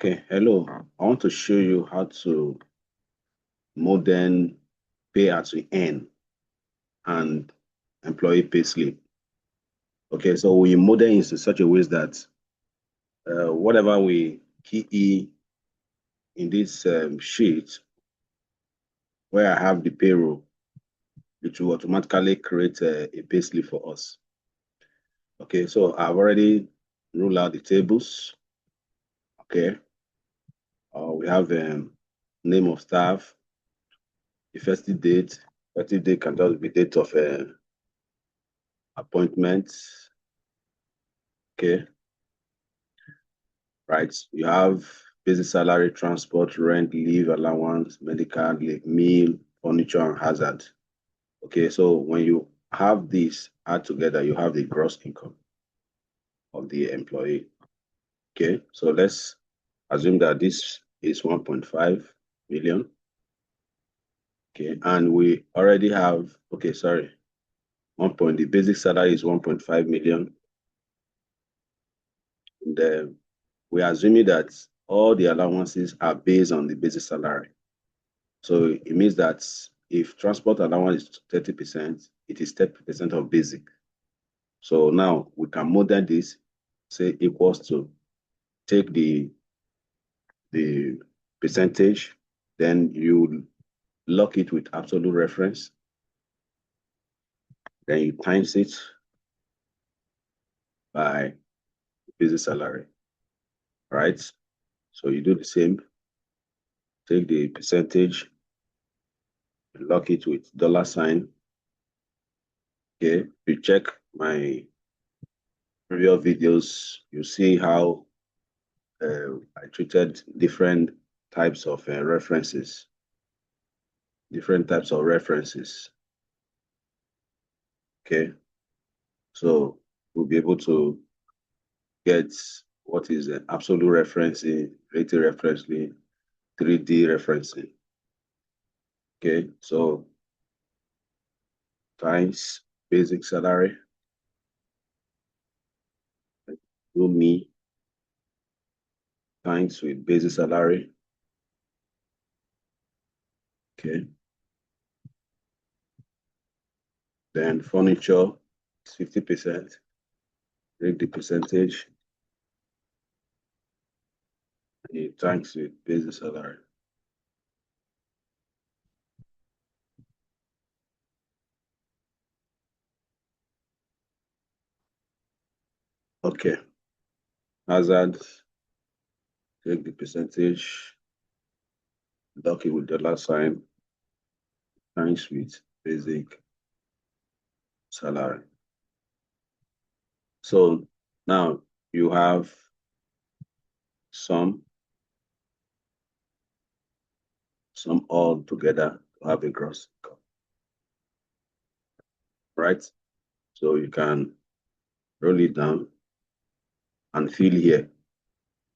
Okay, hello. I want to show you how to modern pay as you earn and employee payslip. Okay, so we modern in such a way that whatever we key in this sheet where I have the payroll, it will automatically create a payslip for us. Okay, so I've already ruled out the tables. Okay, we have name of staff, effective date. Effective date can just be date of appointment. Okay, right? You have basic salary, transport, rent, leave allowance, medical, meal, furniture, and hazard. Okay, so when you have this add together, you have the gross income of the employee. Okay, so let's assume that this is 1.5 million. Okay, and we already have, okay, sorry, the basic salary is 1.5 million. And we are assuming that all the allowances are based on the basic salary. So it means that if transport allowance is 30%, it is 30% of basic. So now we can model this, say equals to take the percentage, then you lock it with absolute reference, then you times it by basic salary, right? So you do the same, take the percentage, lock it with dollar sign. Okay, you check my previous videos, you see how I treated different types of references, Okay, so we'll be able to get what is an absolute referencing, relative referencing, 3D referencing. Okay, so times basic salary, do me times with basic salary. Okay, then furniture is 50%. Take the percentage, it times with basic salary. Okay, hazard, take the percentage, lock it with dollar sign, times with basic salary. So now you have some all together to have a gross income, right? So you can roll it down and fill here.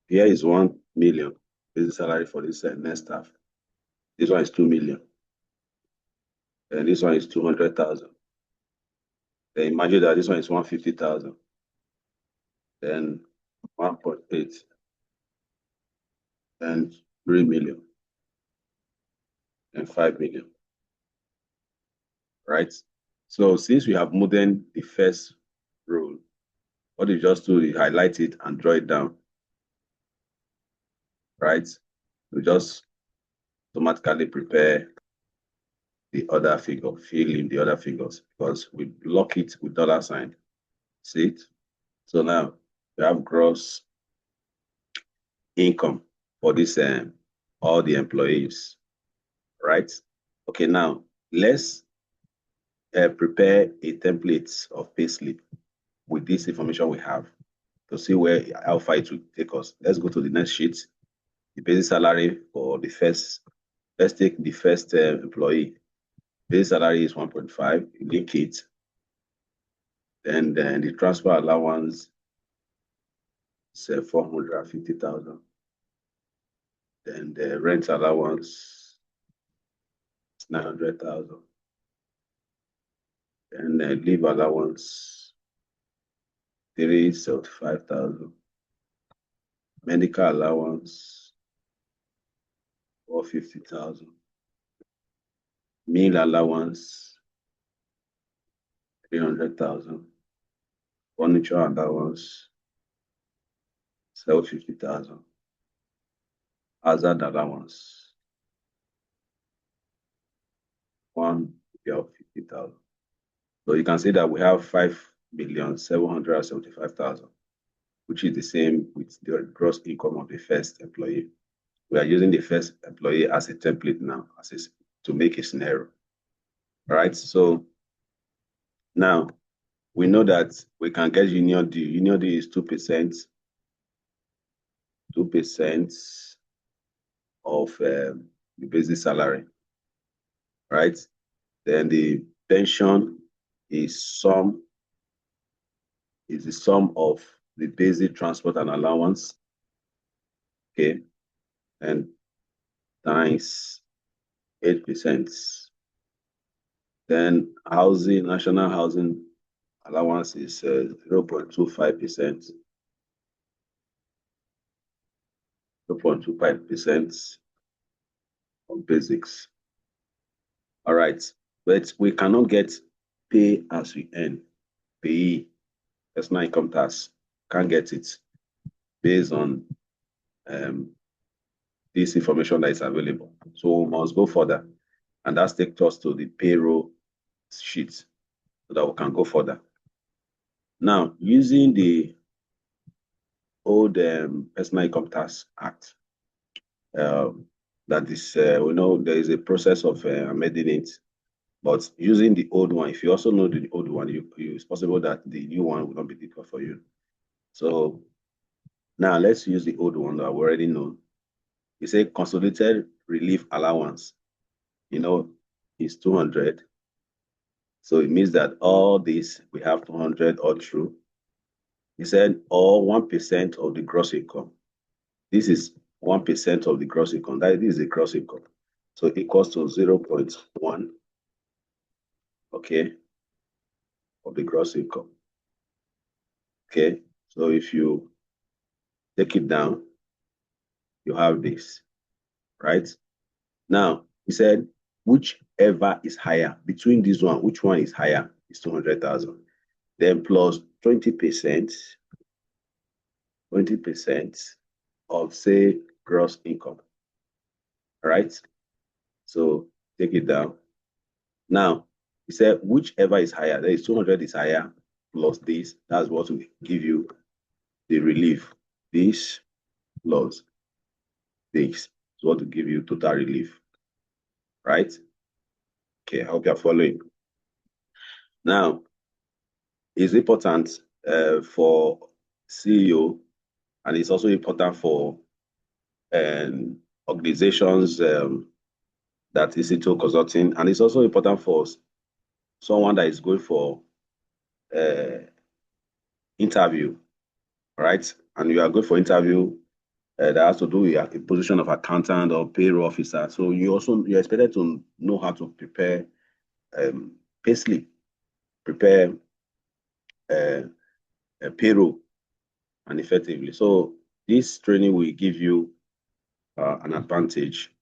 Here is 1 million basic salary for this next staff. This one is 2 million. And this one is 200,000. Then imagine that this one is 150,000. Then 1.8. And 3 million. And 5 million. Right? So since we have modern the first rule, what you just do is highlight it and draw it down. Right? We just automatically prepare the other figure, fill in the other figures because we lock it with dollar sign. See it? So now we have gross income for this all the employees, right? Okay, now let's prepare a template of payslip with this information we have to see how far it will take us. Let's go to the next sheet. The basic salary for the first, let's take the first employee. Basic salary is 1.5, link it. Then the transfer allowance is 450,000. Then the rent allowance is 900,000. And leave allowance 375,000. medical allowance, 450,000. Meal allowance, 300,000. Furniture allowance, 750,000. Hazard allowance, 150,000. So you can see that we have 5,775,000, which is the same with the gross income of the first employee. We are using the first employee as a template now, to make a scenario. All right. So now we know that we can get union D. Union D is 2%, 2% of the basic salary, right? Then the pension is the sum of the basic transport and allowance, okay, and times 8%. Then housing, national housing allowance is 0.25%, 0.25% of basics. All right, but we cannot get pay as we earn, PAYE, personal income tax, can't get it based on this information that is available. So we must go further, and that takes us to the payroll sheet so that we can go further. Now, using the old Personal Income Tax Act, that is, we know there is a process of amending it, but using the old one, if you also know the old one, it's possible that the new one will not be difficult for you. So now let's use the old one that we already know. We say consolidated relief allowance, is 200. So it means that all this, we have 200 all through. He said, or 1% of the gross income. This is 1% of the gross income. This is the gross income. So it equals to 0.1, okay, of the gross income. Okay, so if you take it down, you have this, right? Now, he said, whichever is higher, between this one, which one is higher is 200,000. Then plus 20%, 20% of, say, gross income, right? So take it down. Now, he said, whichever is higher, there is 200 is higher plus this. That's what will give you the relief. This plus this is what will give you total relief, right? Okay, I hope you're following. Now, it's important for CEO, and it's also important for organizations that is into consulting, and it's also important for someone that is going for interview, right? And you are going for interview that has to do with a position of accountant or payroll officer. So you're expected to know how to prepare payslip, prepare a payroll, and effectively. So this training will give you an advantage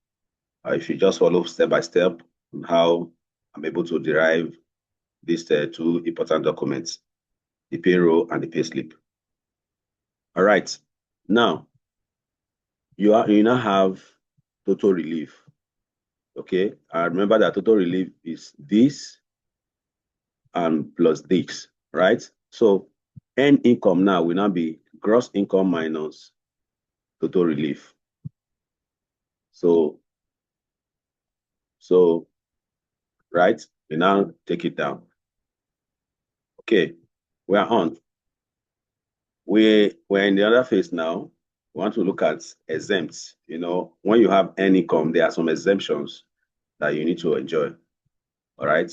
if you just follow step by step on how I'm able to derive these two important documents, the payroll and the payslip. All right. Now, you now have total relief. Okay. I remember that total relief is this and plus this, right? So earned income now will now be gross income minus total relief. So right, we now take it down. Okay, we are on. We're in the other phase now. We want to look at exempts. When you have earned income, there are some exemptions that you need to enjoy. All right.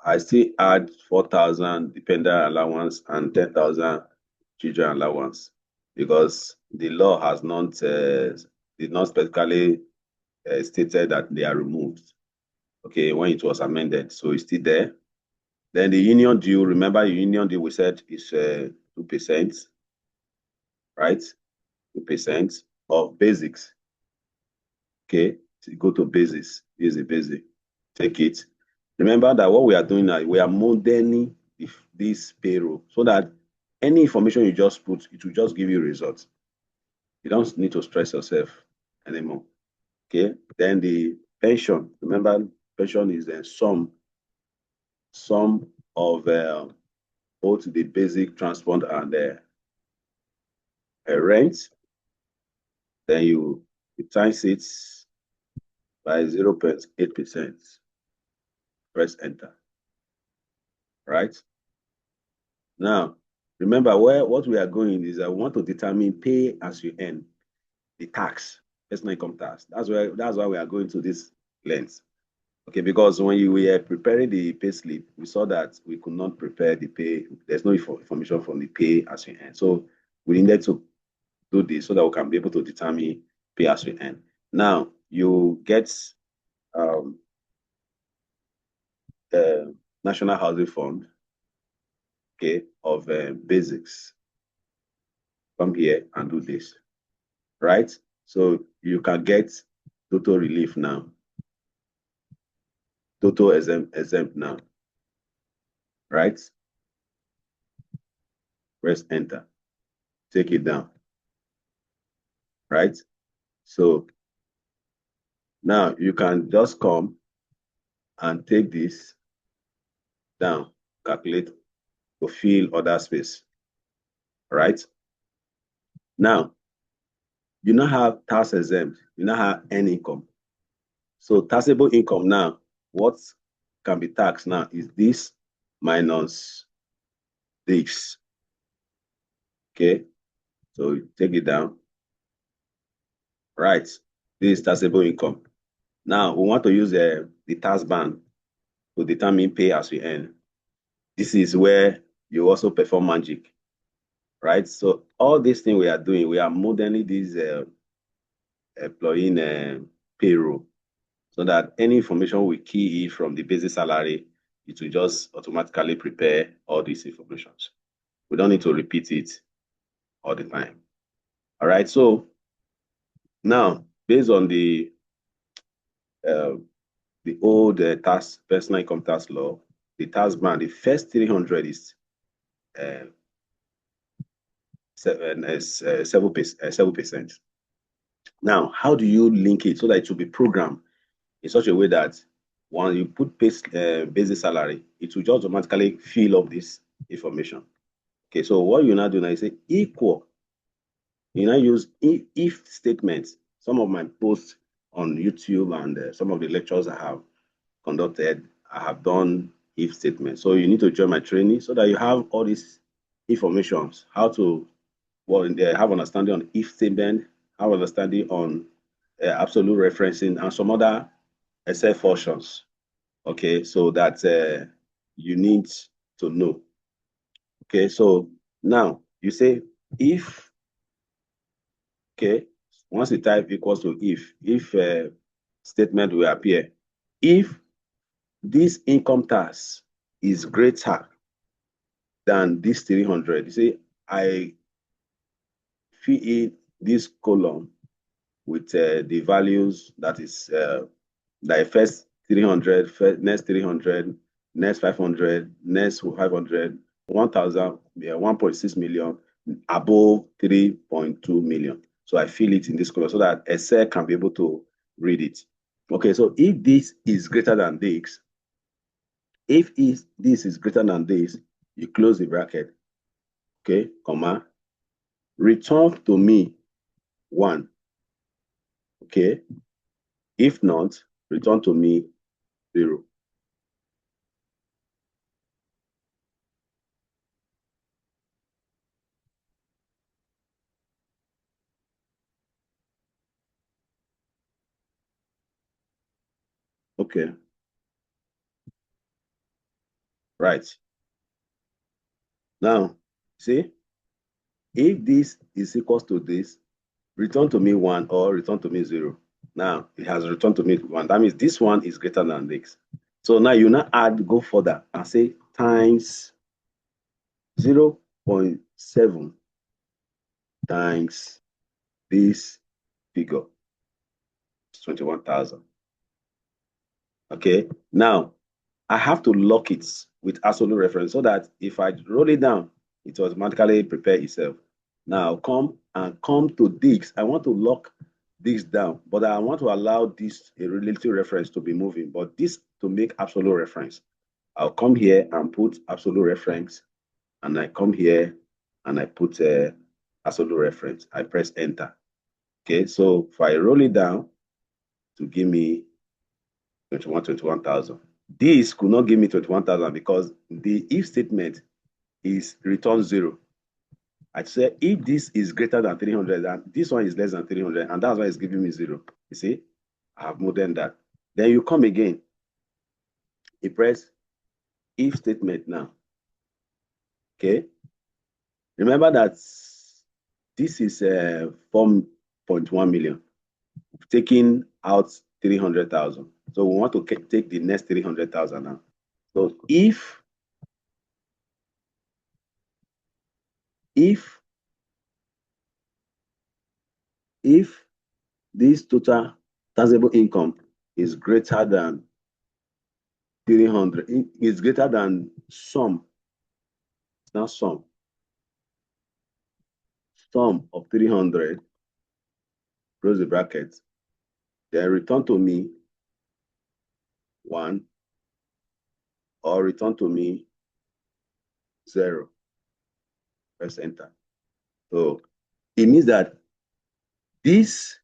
I still add 4,000 dependent allowance and 10,000 children allowance because the law has not did not specifically stated that they are removed. Okay, when it was amended, so it's still there. Then the union due, remember the union due we said is 2%, right? 2% of basics. Okay, so go to basics. Here's the basic. Take it. Remember that what we are doing now, we are modeling this payroll so that any information you just put, it will just give you results. You don't need to stress yourself anymore. Okay. Then the pension. Remember, pension is the sum of both the basic transport and the rent. Then you times it by 0.8%. Press enter. Right. Now, remember what we are going is that we want to determine pay as you earn, the tax, personal income tax. That's why we are going to this length. Okay, because when you were preparing the pay slip, we saw that we could not prepare the pay. There's no information from the pay as you earn. So we needed to do this so that we can be able to determine pay as you earn. Now you get um, the National Housing Fund, okay, of basics. Come here and do this, right? So you can get total relief now, total exempt now, right? Press enter, take it down, right? So now you can just come and take this down, calculate to fill other space, right? Now, you now have tax exempt, you now have earned income. So taxable income now, what can be taxed now is this minus this. Okay, so you take it down, right? This is taxable income. Now we want to use the tax band to determine pay as we earn. This is where you also perform magic, right? So all these things we are doing, we are modeling this employee payroll so that any information we key in from the basic salary, it will just automatically prepare all these informations. We don't need to repeat it all the time. All right. So now, based on uh, the old tax personal income tax law, the tax band, the first 300 is 7%. Now, how do you link it so that it will be programmed in such a way that when you put basic salary, it will just automatically fill up this information. Okay, so what you now do now is say equal. You now use if statements. Some of my posts on YouTube and some of the lectures I have conducted, I have done if statements. So you need to join my training so that you have all these informations, how to have understanding on if statement, have understanding on absolute referencing and some other Excel functions. Okay, so that you need to know. Okay, so now you say if, okay, once you type equals to if statement will appear, if this income tax is greater than this 300, you say I fill in this column with the values that is like first 300, next 300, next 500, next 500, 1,000, 1.6 million, above 3.2 million. So I fill it in this column so that Excel can be able to read it. Okay, so if this is greater than this, this is greater than this, you close the bracket. Okay, comma, return to me 1. Okay, if not, return to me 0. Okay, right. Now, see, if this is equals to this, return to me 1 or return to me 0. Now, it has returned to me 1. That means this one is greater than this. So now you now go further and say times 0.7 times this figure is 21,000. Okay, now I have to lock it with absolute reference so that if I roll it down, it automatically prepare itself. Now come to this. I want to lock this down, but I want to allow this a relative reference to be moving, but this to make absolute reference. I'll come here and put absolute reference, and I come here and I put absolute reference. I press enter. Okay, so if I roll it down to give me 21,000. This could not give me 21,000 because the if statement is return 0. I said if this is greater than 300 and this one is less than 300, and that's why it's giving me 0. You see, I have modern that. Then you come again, you press if statement now. Okay, remember that this is 4.1 million, taking out 300,000. So we want to take the next 300,000 now. So if this total taxable income is greater than 300, is greater than sum, it's not sum of 300, close the bracket, then return to me 1 or return to me 0, press enter. So it means that this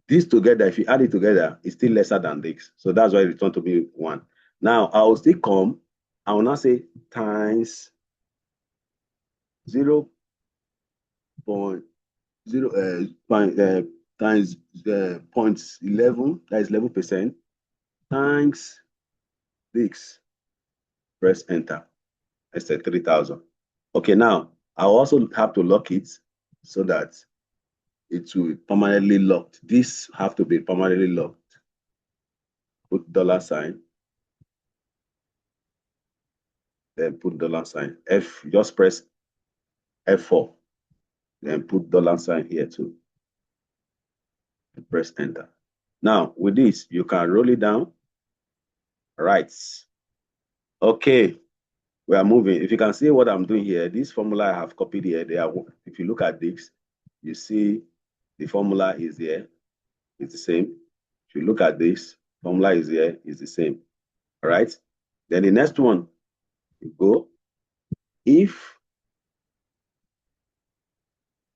together, if you add it together, is still lesser than this. So that's why it return to me 1. Now I will still come, I will now say times 0.0 times 0.11, that is 11%, times this, press enter. I said 3,000. Okay, now I also have to lock it so that it will be permanently locked. This have to be permanently locked. Put $sign, then put $sign. Just press F4, then put $sign here too. And press enter. Now with this, you can roll it down. Right. Okay, we are moving. If you can see what I'm doing here, this formula I have copied here, if you look at this, you see the formula is here, it's the same. If you look at this, formula is here, it's the same. All right. Then the next one, you go, if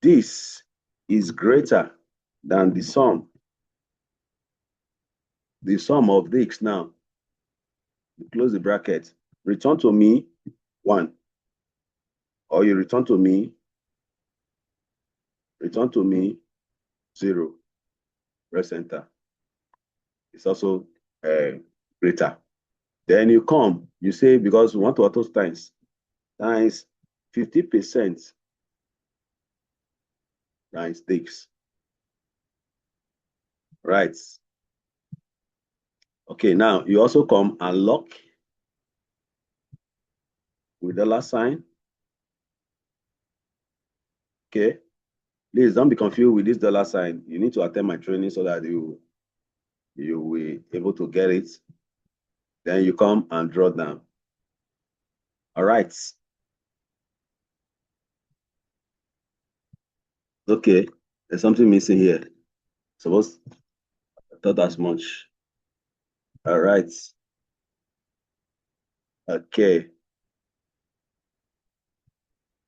this is greater than the sum of this now, you close the bracket, return to me 1, or you return to me 0, press enter. It's also greater. Then you come, you say, because we want to auto times 50% times this. Right. Okay, now you also come and lock with $sign. Okay. Please don't be confused with this $sign. You need to attend my training so that you will be able to get it. Then you come and draw down. All right. Okay, there's something missing here. I thought as much. All right. Okay.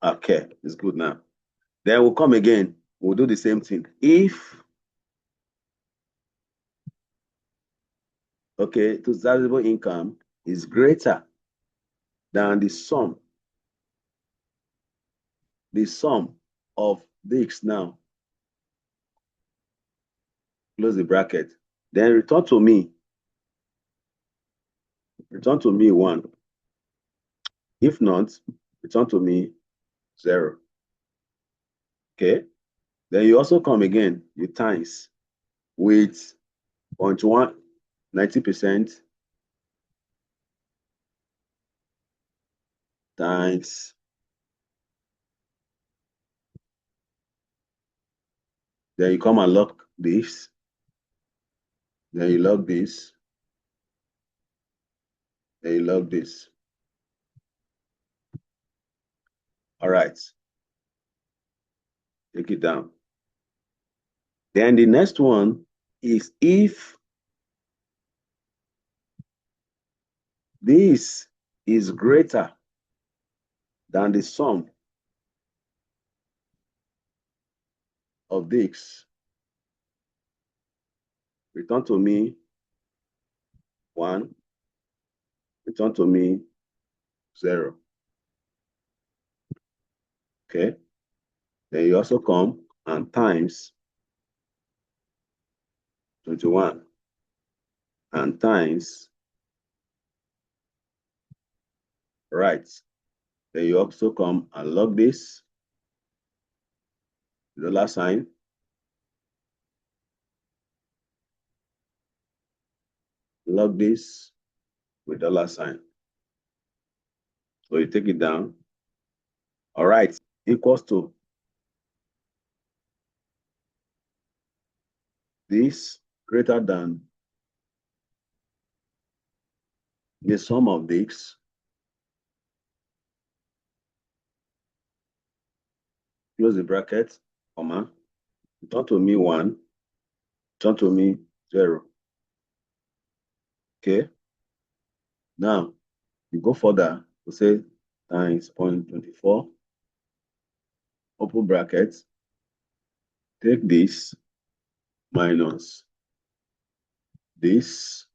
Okay, it's good now. Then we'll come again. We'll do the same thing. If, okay, taxable income is greater than the sum of this now, close the bracket, then return to me 1. If not, return to me 0. Okay, then you also come again, you times with 0.1, 90% times Then you come and lock this. Then you lock this. Then you lock this. All right. Take it down. Then the next one is if this is greater than the sum of this, return to me 1, return to me 0. Okay. Then you also come and times 21 and times, right. Then you also come and log this, $sign, log this with $sign. So you take it down. All right, equals to this greater than the sum of this, close the bracket, comma, return to me 1, return to me 0. Okay. Now you go further to say times 0.24, open bracket, take this minus this,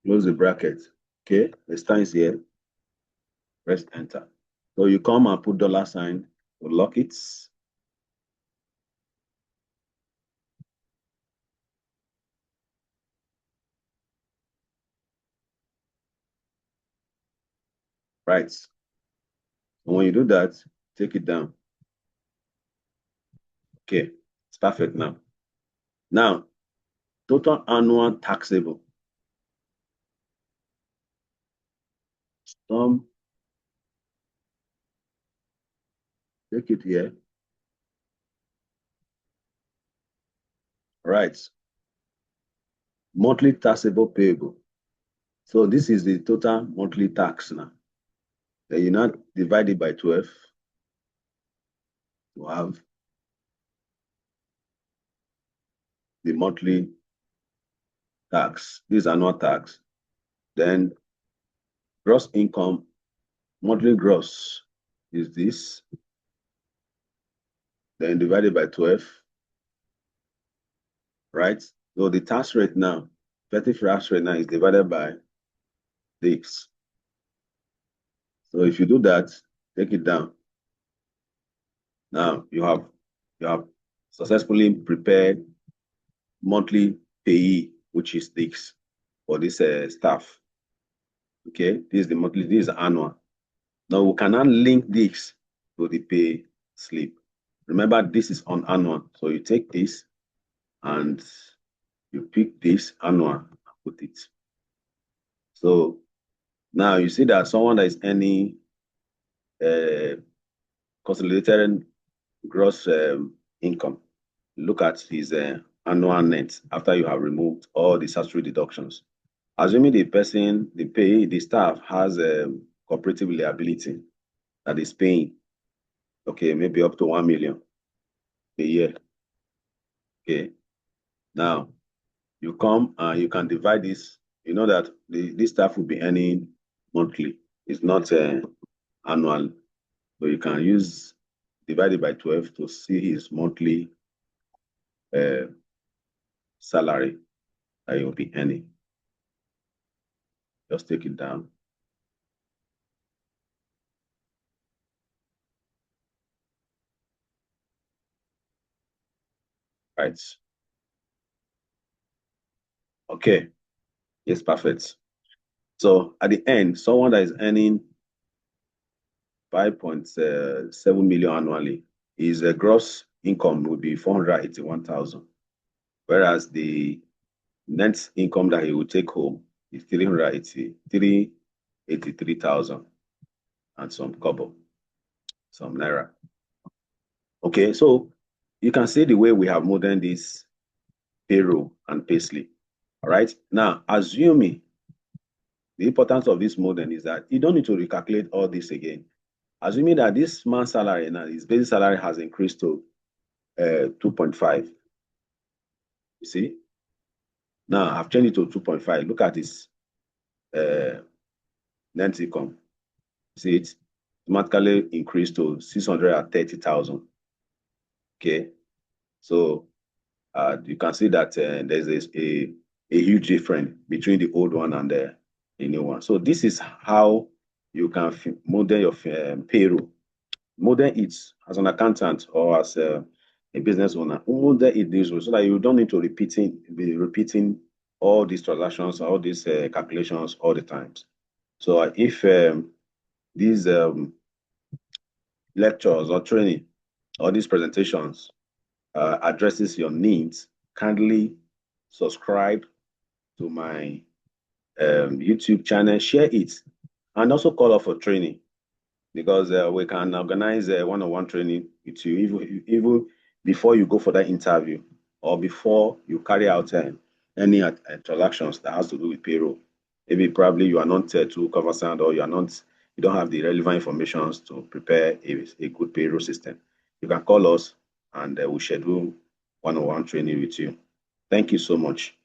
close the bracket. Okay, the times here, press enter. So you come and put $sign to lock it. Right. So when you do that, take it down. Okay, it's perfect now. Now, total annual taxable. Take it here. Right. Monthly taxable payable. So this is the total monthly tax now. Then you now divide it by 12 to have the monthly tax. This is annual tax. Then gross income, monthly gross is this. Then divided by 12. Right? So the tax rate now, effective tax rate now is divided by this. So if you do that, take it down. Now you have successfully prepared monthly payee, which is this for this staff. Okay, this is the monthly, this is annual. Now we cannot link this to the pay slip. Remember, this is on annual. So you take this and you pick this annual and put it. So now you see that someone that is earning consolidated gross income, look at his annual net after you have removed all the statutory deductions. Assuming the person, the staff has a cooperative liability that is paying, okay, maybe up to 1 million a year. Okay. Now you come and you can divide this. You know that this staff will be earning monthly. It's not annual. So you can use divided by 12 to see his monthly salary that you'll be earning. Just take it down. Right. Okay. Yes, perfect. So at the end, someone that is earning 5.7 million annually, his gross income would be 481,000, whereas the net income that he will take home is 383,000 and some naira. Okay, so you can see the way we have modeled this payroll and payslip. All right. Now, assuming the importance of this model is that you don't need to recalculate all this again. Assuming that this man's salary now, his basic salary has increased to 2.5. You see? Now I've changed it to 2.5. Look at his net income. See it automatically increased to 630,000. Okay. So you can see that there's a huge difference between the old one and the new one. So this is how you can model your payroll. Model it as an accountant or as a business owner. Model it this way so that you don't need to be repeating all these transactions, all these calculations all the times. So if these lectures or training or these presentations addresses your needs, kindly subscribe to my YouTube channel, share it, and also call off for training because we can organize a one-on-one training with you even before you go for that interview or before you carry out any transactions that has to do with payroll. Maybe probably you are not too conversant or you don't have the relevant information to prepare a good payroll system. You can call us and we'll schedule one-on-one training with you. Thank you so much.